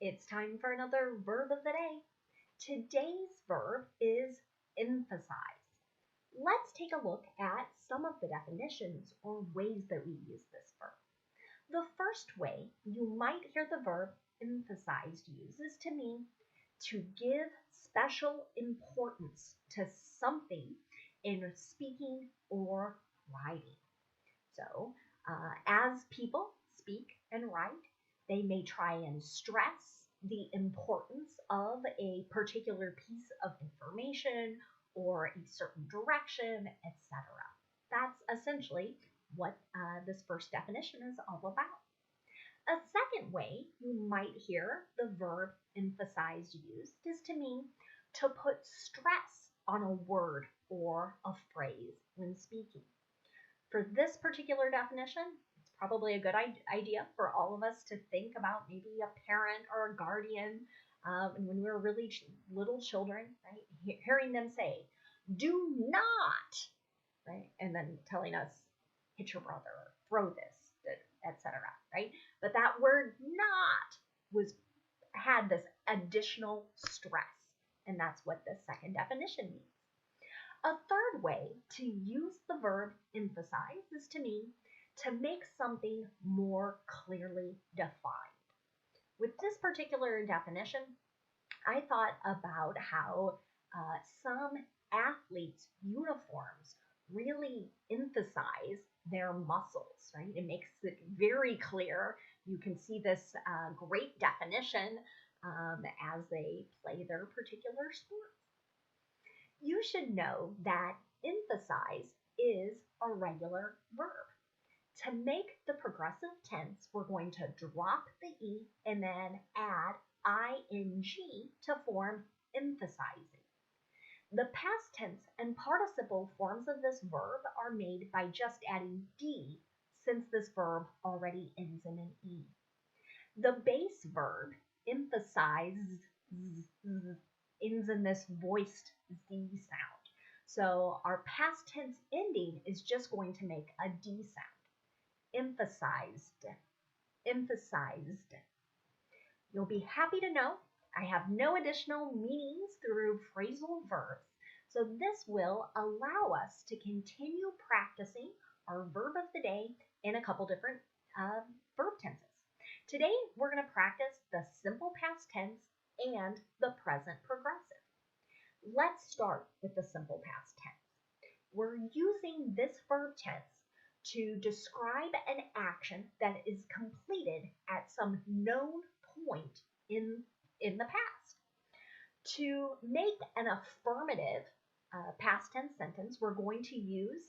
It's time for another verb of the day. Today's verb is emphasize. Let's take a look at some of the definitions or ways that we use this verb. The first way you might hear the verb emphasized used is to mean to give special importance to something in speaking or writing. So, as people speak and write, they may try and stress the importance of a particular piece of information or a certain direction, etc. That's essentially what this first definition is all about. A second way you might hear the verb emphasized used is to mean to put stress on a word or a phrase when speaking. For this particular definition, it's probably a good idea for all of us to think about maybe a parent or a guardian, and when we were really little children, right? Hearing them say, "Do not," right, and then telling us, "Hit your brother," or "Throw this," etc. Right? But that word "not" had this additional stress, and that's what the second definition means. A third way to use the verb emphasize is to mean to make something more clearly defined. With this particular definition, I thought about how some athletes' uniforms really emphasize their muscles, right? It makes it very clear. You can see this great definition as they play their particular sport. You should know that emphasize is a regular verb. To make the progressive tense, we're going to drop the E and then add ing to form emphasizing. The past tense and participle forms of this verb are made by just adding D, since this verb already ends in an E. The base verb, emphasize, ends in this voiced Z sound. So our past tense ending is just going to make a D sound. Emphasized, emphasized. You'll be happy to know I have no additional meanings through phrasal verbs, so this will allow us to continue practicing our verb of the day in a couple different verb tenses. Today, we're going to practice the simple past tense and the present progressive. Let's start with the simple past tense. We're using this verb tense to describe an action that is completed at some known point in the past. To make an affirmative past tense sentence, we're going to use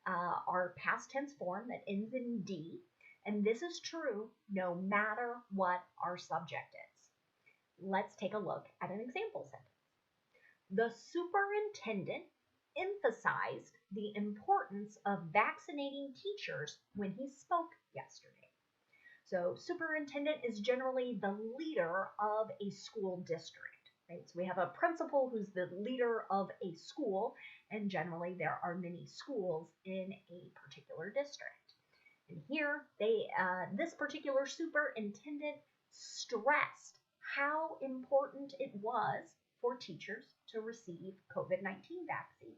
our past tense form that ends in D, and this is true no matter what our subject is. Let's take a look at an example sentence. The superintendent emphasized the importance of vaccinating teachers when he spoke yesterday. So superintendent is generally the leader of a school district, right? So we have a principal who's the leader of a school, and generally there are many schools in a particular district. And here, this particular superintendent stressed how important it was for teachers to receive COVID-19 vaccines.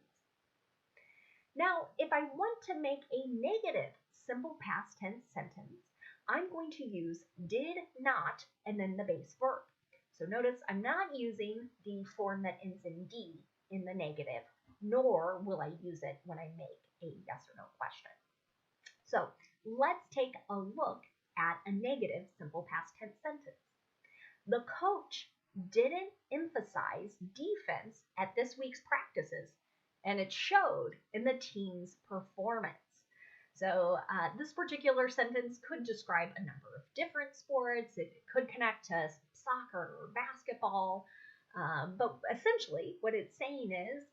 Now, if I want to make a negative simple past tense sentence, I'm going to use did not and then the base verb. So notice I'm not using the form that ends in D in the negative, nor will I use it when I make a yes or no question. So let's take a look at a negative simple past tense sentence. The coach didn't emphasize defense at this week's practices, and it showed in the team's performance. So this particular sentence could describe a number of different sports. It could connect to soccer or basketball, but essentially what it's saying is,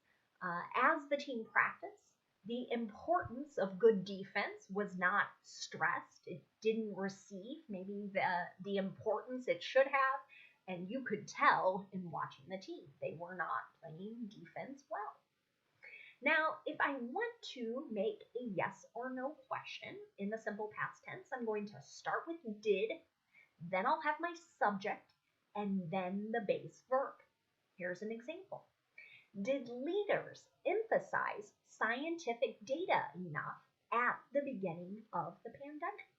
as the team practiced, the importance of good defense was not stressed. It didn't receive maybe the importance it should have, and you could tell in watching the team. They were not playing defense well. Now, if I want to make a yes or no question in the simple past tense, I'm going to start with did, then I'll have my subject, and then the base verb. Here's an example. Did leaders emphasize scientific data enough at the beginning of the pandemic?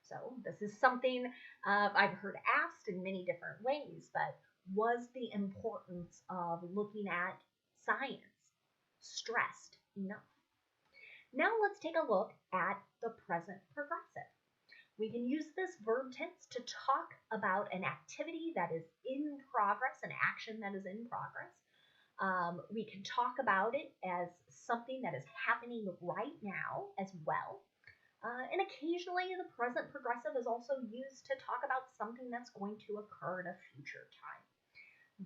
So this is something I've heard asked in many different ways, but was the importance of looking at science stressed enough? Now let's take a look at the present progressive. We can use this verb tense to talk about an activity that is in progress, an action that is in progress. We can talk about it as something that is happening right now as well. And occasionally the present progressive is also used to talk about something that's going to occur in a future time.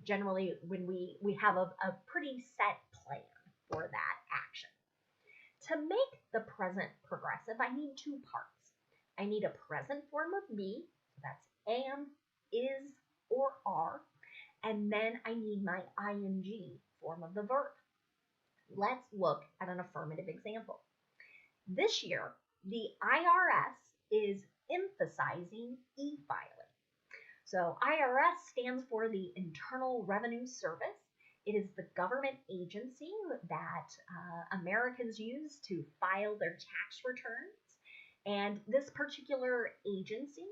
Generally, when we have a pretty set plan for that action. To make the present progressive, I need two parts. I need a present form of be, so that's am, is, or are, and then I need my ing form of the verb. Let's look at an affirmative example. This year, the IRS is emphasizing e-filing. So IRS stands for the Internal Revenue Service. It is the government agency that Americans use to file their tax returns. And this particular agency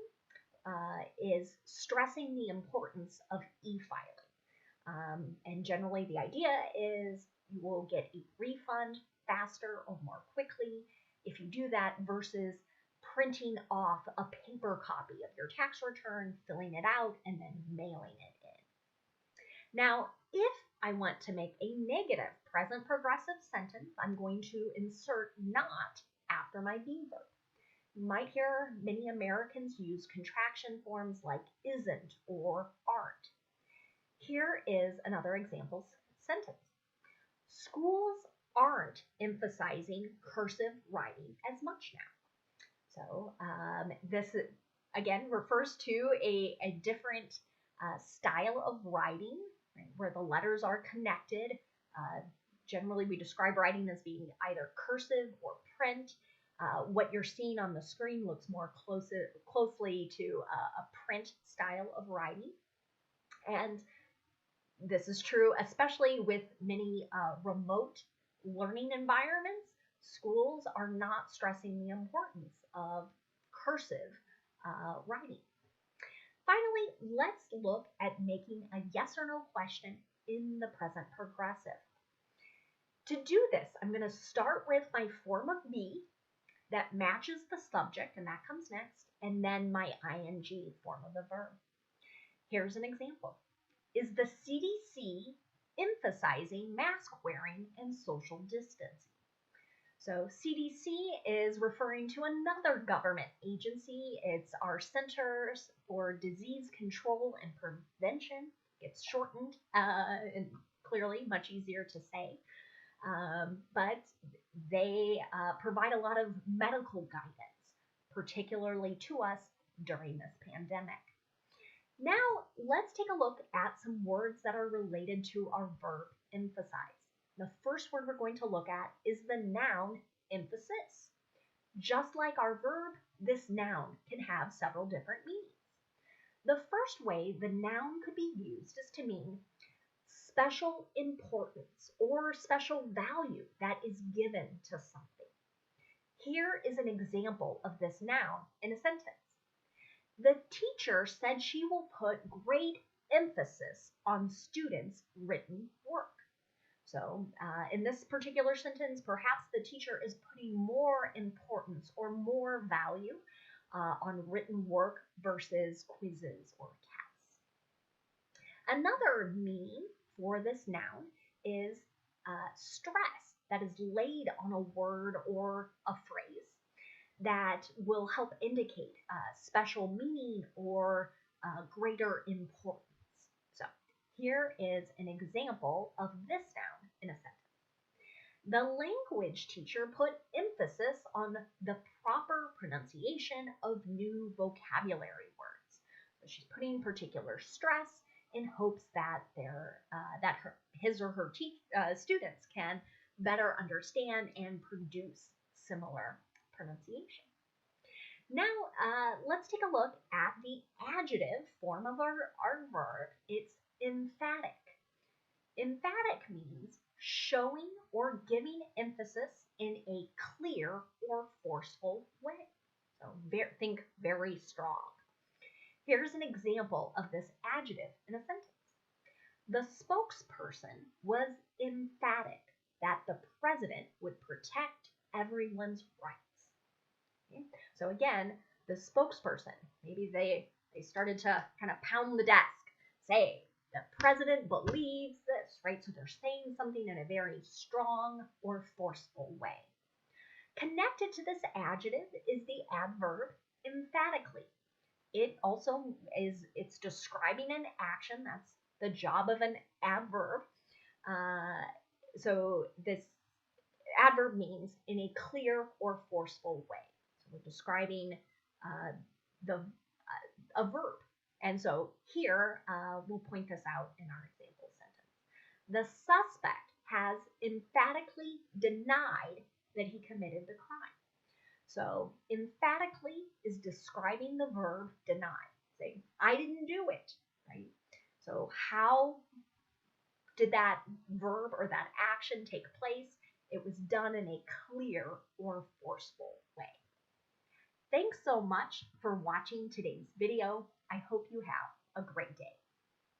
is stressing the importance of e-filing. And generally the idea is you will get a refund faster or more quickly if you do that versus printing off a paper copy of your tax return, filling it out, and then mailing it in. Now, if I want to make a negative present progressive sentence, I'm going to insert not after my be verb. You might hear many Americans use contraction forms like isn't or aren't. Here is another example sentence. Schools aren't emphasizing cursive writing as much now. So this, again, refers to a different style of writing, right, where the letters are connected. Generally, we describe writing as being either cursive or print. What you're seeing on the screen looks more closely to a print style of writing. And this is true especially with many remote learning environments. Schools are not stressing the importance of cursive writing. Finally, let's look at making a yes or no question in the present progressive. To do this, I'm going to start with my form of be that matches the subject, and that comes next, and then my ing form of the verb. Here's an example. Is the CDC emphasizing mask wearing and social distancing? So CDC is referring to another government agency. It's our Centers for Disease Control and Prevention. It's shortened and clearly much easier to say. But they provide a lot of medical guidance, particularly to us during this pandemic. Now, let's take a look at some words that are related to our verb emphasize. The first word we're going to look at is the noun emphasis. Just like our verb, this noun can have several different meanings. The first way the noun could be used is to mean special importance or special value that is given to something. Here is an example of this noun in a sentence. The teacher said she will put great emphasis on students' written work. So in this particular sentence, perhaps the teacher is putting more importance or more value on written work versus quizzes or tests. Another meaning for this noun is stress that is laid on a word or a phrase that will help indicate special meaning or greater importance. So here is an example of this noun in a sentence. The language teacher put emphasis on the proper pronunciation of new vocabulary words. So she's putting particular stress in hopes that his or her students can better understand and produce similar pronunciation. Now, let's take a look at the adjective form of our verb. It's emphatic. Emphatic means showing or giving emphasis in a clear or forceful way. So think very strong. Here's an example of this adjective in a sentence. The spokesperson was emphatic that the president would protect everyone's rights. Okay? So again, the spokesperson, maybe they started to kind of pound the desk, say, the president believes this, right? So they're saying something in a very strong or forceful way. Connected to this adjective is the adverb emphatically. It also it's describing an action. That's the job of an adverb. So this adverb means in a clear or forceful way. So we're describing a verb. And so here, we'll point this out in our example sentence. The suspect has emphatically denied that he committed the crime. So emphatically is describing the verb deny, saying, I didn't do it, right? So how did that verb or that action take place? It was done in a clear or forceful way. Thanks so much for watching today's video. I hope you have a great day.